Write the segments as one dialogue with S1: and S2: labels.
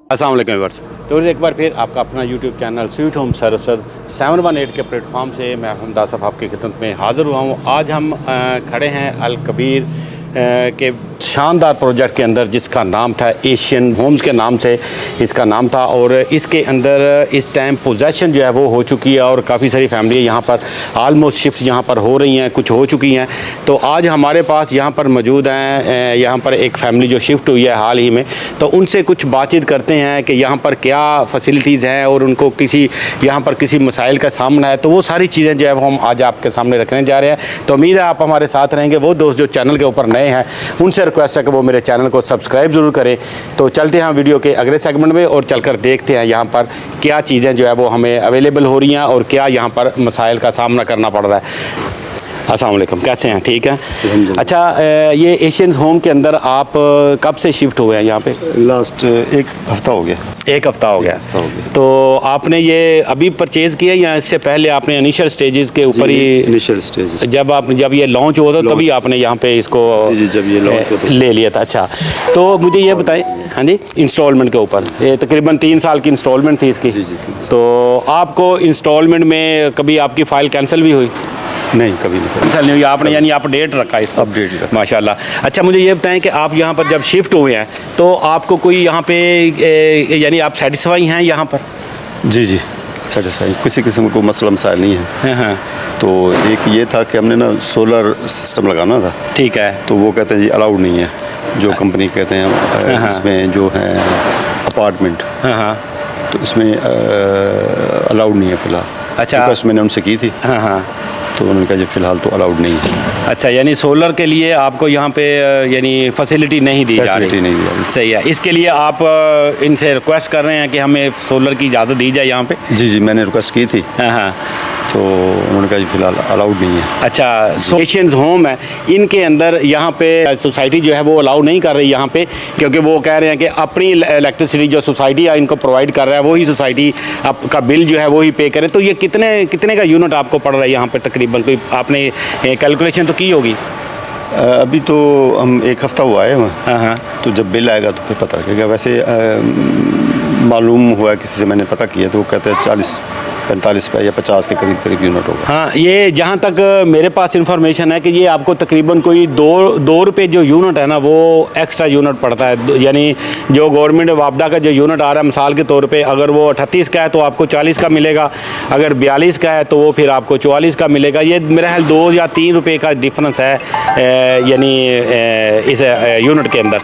S1: अस्सलाम वालेकुम व्यूअर्स। तो एक बार फिर आपका अपना यूट्यूब चैनल स्वीट होम सरसद 718 के प्लेटफॉर्म से मैं हमदा आसफ आपकी खिदमत में हाज़िर हुआ हूँ। आज हम खड़े हैं अल कबीर के शानदार प्रोजेक्ट के अंदर, जिसका नाम था एशियन होम्स के नाम से इसका नाम था, और इसके अंदर इस टाइम पोजेसन जो है वो हो चुकी है और काफ़ी सारी फैमिली यहाँ पर आलमोस्ट शिफ्ट यहाँ पर हो रही हैं, कुछ हो चुकी हैं। तो आज हमारे पास यहाँ पर मौजूद हैं, यहाँ पर एक फैमिली जो शिफ्ट हुई है हाल ही में, तो उनसे कुछ बातचीत करते हैं कि यहाँ पर क्या फैसिलिटीज़ हैं और उनको यहाँ पर किसी मसाइल का सामना है। तो वो सारी चीज़ें जो है वो हम आज आपके सामने रखने जा रहे हैं। तो उम्मीद है आप हमारे साथ रहेंगे। वो दोस्त जो चैनल के ऊपर नए हैं उनसे रिक्वेस्ट है कि वो मेरे चैनल को सब्सक्राइब ज़रूर करें। तो चलते हैं वीडियो के अगले सेगमेंट में और चलकर देखते हैं यहाँ पर क्या चीज़ें जो है वो हमें अवेलेबल हो रही हैं और क्या यहाँ पर मसाइल का सामना करना पड़ रहा है। अस्सलाम वालेकुम, कैसे हैं? ठीक है। अच्छा, ये एशियन होम के अंदर आप कब से शिफ्ट हुए हैं यहाँ पे?
S2: लास्ट एक हफ़्ता हो गया।
S1: एक हफ़्ता हो गया। तो आपने ये अभी परचेज़ किया या इससे पहले आपने इनिशियल स्टेजेस के ऊपर ही?
S2: इनिशियल स्टेजेस,
S1: जब ये लॉन्च हुआ था तभी आपने यहाँ पे इसको
S2: जब ये लॉन्च हुआ
S1: ले लिया था। अच्छा, तो मुझे ये बताएं, हाँ जी, इंस्टॉलमेंट के ऊपर ये तकरीबन 3 साल की इंस्टॉलमेंट थी इसकी। तो आपको इंस्टॉलमेंट में कभी आपकी फ़ाइल कैंसिल भी हुई?
S2: नहीं, कभी नहीं
S1: कैंसिल नहीं हुई आपने, यानी अपडेट रखा इसको?
S2: अपडेट
S1: माशाल्लाह। अच्छा, मुझे ये बताएं कि आप यहाँ पर जब शिफ्ट हुए हैं तो आपको कोई यहाँ पे यानी आप सेटिस्फाई हैं यहाँ पर?
S2: जी, सेटिस्फाई, किसी किस्म को मसला मसाइल नहीं है।
S1: हाँ।
S2: तो एक ये था कि हमने ना सोलर सिस्टम लगाना था।
S1: ठीक है।
S2: तो वो कहते हैं जी अलाउड नहीं है, जो कंपनी कहते हैं इसमें जो है अपार्टमेंट, तो इसमें अलाउड नहीं है फ़िलहाल।
S1: अच्छा,
S2: रिक्वेस्ट मैंने उनसे की थी। हाँ। तो उन्होंने कहा जी फ़िलहाल तो अलाउड नहीं है।
S1: अच्छा, यानी सोलर के लिए आपको यहाँ पे यानी फैसिलिटी नहीं दी जा रही?
S2: नहीं दी जा रही।
S1: सही है। इसके लिए आप इनसे रिक्वेस्ट कर रहे हैं कि हमें सोलर की इजाज़त दी जाए यहाँ पे?
S2: जी, मैंने रिक्वेस्ट की थी।
S1: हाँ।
S2: तो उन्होंने कहा जी फ़िलहाल अलाउड नहीं है।
S1: अच्छा, एशियन होम है, इनके अंदर यहाँ पे सोसाइटी जो है वो अलाउ नहीं कर रही यहाँ पे, क्योंकि वो कह रहे हैं कि अपनी इलेक्ट्रिसिटी जो सोसाइटी है इनको प्रोवाइड कर रहा है वही सोसाइटी का बिल जो है वही पे करे। तो ये कितने का यूनिट आपको पड़ रहा है यहाँ पे तकरीबन? कोई आपने कैलकुलेशन तो की होगी?
S2: अभी तो हम एक हफ़्ता हुआ है वहाँ।
S1: हाँ।
S2: तो जब बिल आएगा तो फिर पता लगेगा। वैसे मालूम हुआ किसी से, मैंने पता किया तो वो कहते हैं 40-45 या 50 के करीब यूनिट होगा।
S1: हाँ, ये जहाँ तक मेरे पास इंफॉर्मेशन है कि ये आपको तकरीबन कोई दो रुपये जो यूनिट है ना वो एक्स्ट्रा यूनिट पड़ता है। यानी जो गवर्नमेंट वापडा का जो यूनिट आ रहा है मिसाल के तौर पे, अगर वो 38 का है तो आपको 40 का मिलेगा, अगर 42 का है तो वो फिर आपको 44 का मिलेगा। ये मेरा ख्याल 2 या 3 रुपये का डिफरेंस है, यानी इस यूनिट के अंदर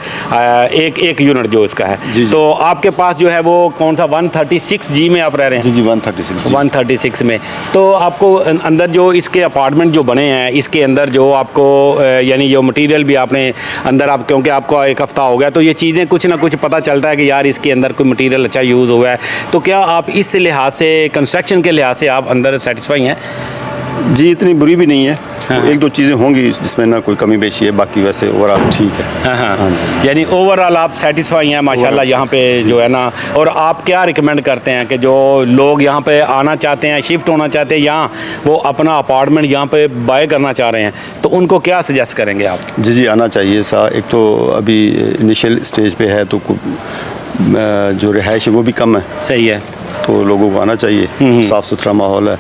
S1: एक यूनिट जो इसका है। तो आपके पास जो है वो कौन सा 136G में आप रह रहे हैं?
S2: जी,
S1: 136 में। तो आपको अंदर जो इसके अपार्टमेंट जो बने हैं इसके अंदर जो आपको यानी जो मटेरियल भी आपने अंदर आप, क्योंकि आपको एक हफ़्ता हो गया तो ये चीज़ें कुछ ना कुछ पता चलता है कि यार इसके अंदर कोई मटेरियल अच्छा यूज़ हुआ है। तो क्या आप इस लिहाज से, कंस्ट्रक्शन के लिहाज से आप अंदर सेटिस्फाई हैं?
S2: जी, इतनी बुरी भी नहीं है। हाँ। एक दो चीज़ें होंगी जिसमें ना कोई कमी बेशी है, बाकी वैसे ओवरऑल ठीक है।
S1: हाँ। यानी ओवरऑल आप सेटिस्फाई हैं माशाल्लाह यहाँ पे जो है ना। और आप क्या रिकमेंड करते हैं कि जो लोग यहाँ पे आना चाहते हैं, शिफ्ट होना चाहते हैं, या वो अपना अपार्टमेंट यहाँ पे बाय करना चाह रहे हैं, तो उनको क्या सजेस्ट करेंगे आप?
S2: जी, आना चाहिए। एक तो अभी इनिशियल स्टेज पे है तो जो रिहाइश है वो भी कम है।
S1: सही है।
S2: तो लोगों को आना चाहिए। साफ़ सुथरा माहौल है।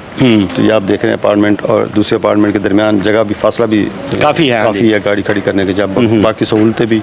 S2: तो ये आप देख रहे हैं अपार्टमेंट और दूसरे अपार्टमेंट के दरमियान जगह भी, फासला भी काफ़ी है गाड़ी खड़ी करने के, जब बाकी सहूलतें भी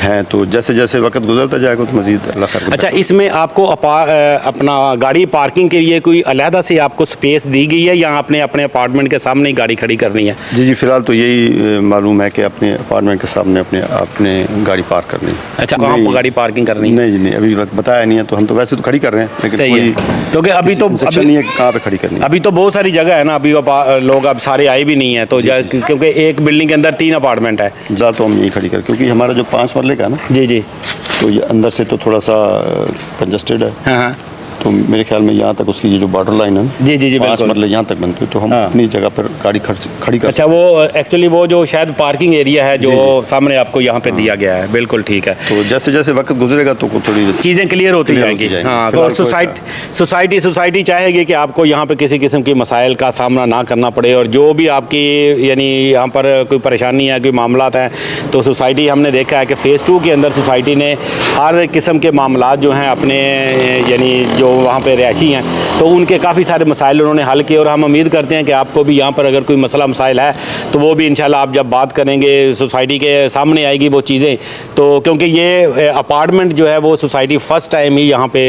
S2: हैं। तो जैसे जैसे वक्त गुजरता जाएगा तो मज़ीद अल्लाह खैर।
S1: अच्छा, इसमें आपको अपना गाड़ी पार्किंग के लिए कोई अलहदा से आपको स्पेस दी गई है या अपने अपार्टमेंट के सामने ही गाड़ी खड़ी करनी है?
S2: जी, फ़िलहाल तो यही मालूम है कि अपने अपार्टमेंट के सामने अपने गाड़ी पार्क करनी है।
S1: अच्छा, कहाँ पर गाड़ी पार्किंग करनी है?
S2: नहीं, अभी बताया नहीं है। तो हम तो वैसे तो खड़ी कर रहे हैं, लेकिन
S1: सही है, क्योंकि अभी तो
S2: नहीं है कहाँ पे खड़ी करनी है।
S1: अभी तो बहुत सारी जगह है ना, अभी लोग अब सारे आए भी नहीं है, तो क्योंकि एक बिल्डिंग के अंदर 3 अपार्टमेंट है।
S2: ज़्यादा तो हम यही खड़ी कर, क्योंकि हमारा जो 5 मरले का है ना।
S1: जी,
S2: तो ये अंदर से तो थोड़ा सा कंजस्टेड है।
S1: हाँ।
S2: तो मेरे ख्याल में यहाँ तक उसकी ये जो बॉर्डर लाइन है
S1: जी जी जी
S2: 5 मरले यहाँ तक बनती है, तो हम अपनी जगह पर गाड़ी खड़ी कर।
S1: अच्छा, वो एक्चुअली वो जो शायद पार्किंग एरिया है जो सामने आपको यहाँ पे दिया गया है, बिल्कुल ठीक है।
S2: तो जैसे जैसे वक्त गुजरेगा तो थोड़ी चीज़ें
S1: क्लियर होती जाएंगी। हाँ, और सोसाइटी चाहेगी कि आपको यहाँ पे किसी किस्म की मसाइल का सामना ना करना पड़े, और जो भी आपकी यानी यहाँ पर कोई परेशानी है, कोई मामलात हैं, तो सोसाइटी हमने देखा है कि फ़ेज़ 2 के अंदर सोसाइटी ने हर किस्म के मामलात जो हैं अपने यानी जो वहाँ पे रहायशी हैं तो उनके काफ़ी सारे मसाइल उन्होंने हल किए, और हम उम्मीद करते हैं कि आपको भी यहाँ पर अगर कोई मसला मसाइल है तो वो भी इंशाल्लाह आप जब बात करेंगे सोसाइटी के सामने आएगी वो चीज़ें। तो क्योंकि ये अपार्टमेंट जो है वो सोसाइटी फ़र्स्ट टाइम ही यहाँ पे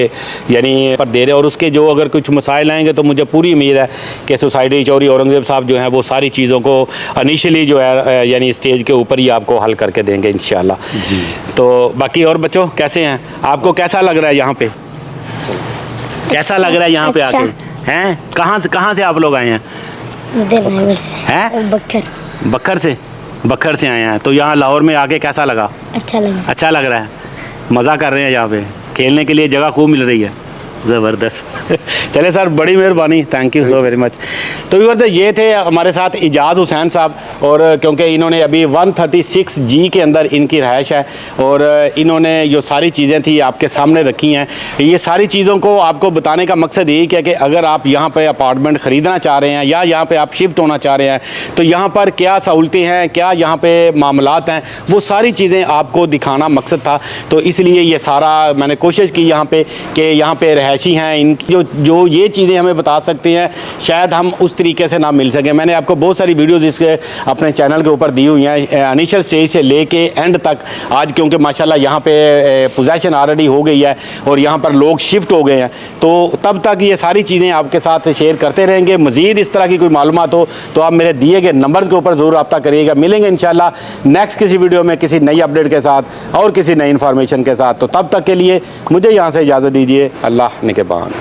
S1: यानी पर दे रहे हैं, और उसके जो अगर कुछ मसाइल आएंगे तो मुझे पूरी उम्मीद है कि सोसाइटी चौधरी औरंगज़ेब साहब जो हैं वो सारी चीज़ों को इनिशियली जो है यानी स्टेज के ऊपर ही आपको हल करके देंगे इंशाल्लाह।
S2: जी।
S1: तो बाकी और बच्चों कैसे हैं, आपको कैसा लग रहा है यहाँ पे, कैसा लग रहा है यहाँ पे आके हैं? कहाँ से आप लोग आए हैं? हैं? बक्खर से आए हैं। तो यहाँ लाहौर में आके कैसा लगा? अच्छा लग रहा है, मज़ा कर रहे हैं यहाँ पे, खेलने के लिए जगह खूब मिल रही है, ज़बरदस्त। चले सर, बड़ी मेहरबानी, thank you so very much. तो व्यूअर्स ये थे हमारे साथ इजाज़ हुसैन साहब, और क्योंकि इन्होंने अभी 136G के अंदर इनकी रहायश है, और इन्होंने जो सारी चीज़ें थी आपके सामने रखी हैं। ये सारी चीज़ों को आपको बताने का मकसद यही है कि अगर आप यहाँ पर अपार्टमेंट ख़रीदना चाह रहे हैं या यहाँ पर आप शिफ्ट होना चाह रहे हैं तो यहाँ पर क्या सहूलतें हैं, क्या यहाँ पर मामलात हैं, वो सारी चीज़ें आपको दिखाना मकसद था। तो इसलिए ये सारा मैंने कोशिश की यहाँ पर कि यहाँ पर रहायशी हैं इनकी जो ये चीज़ें हमें बता सकते हैं, शायद हम उस तरीके से ना मिल सके। मैंने आपको बहुत सारी वीडियोज़ इसके अपने चैनल के ऊपर दी हुई हैं, इनिशियल स्टेज से लेके एंड तक। आज क्योंकि माशाल्लाह यहाँ पे पोजेशन ऑलरेडी हो गई है और यहाँ पर लोग शिफ्ट हो गए हैं, तो तब तक ये सारी चीज़ें आपके साथ शेयर करते रहेंगे। मज़ीद इस तरह की कोई मालूमात हो तो आप मेरे दिए गए नंबर के ऊपर ज़रूर रब्ता करिएगा। मिलेंगे इंशाल्लाह नेक्स्ट किसी वीडियो में किसी नई अपडेट के साथ और किसी नई इन्फॉर्मेशन के साथ। तो तब तक के लिए मुझे यहाँ से इजाज़त दीजिए। अल्लाह निगहबान।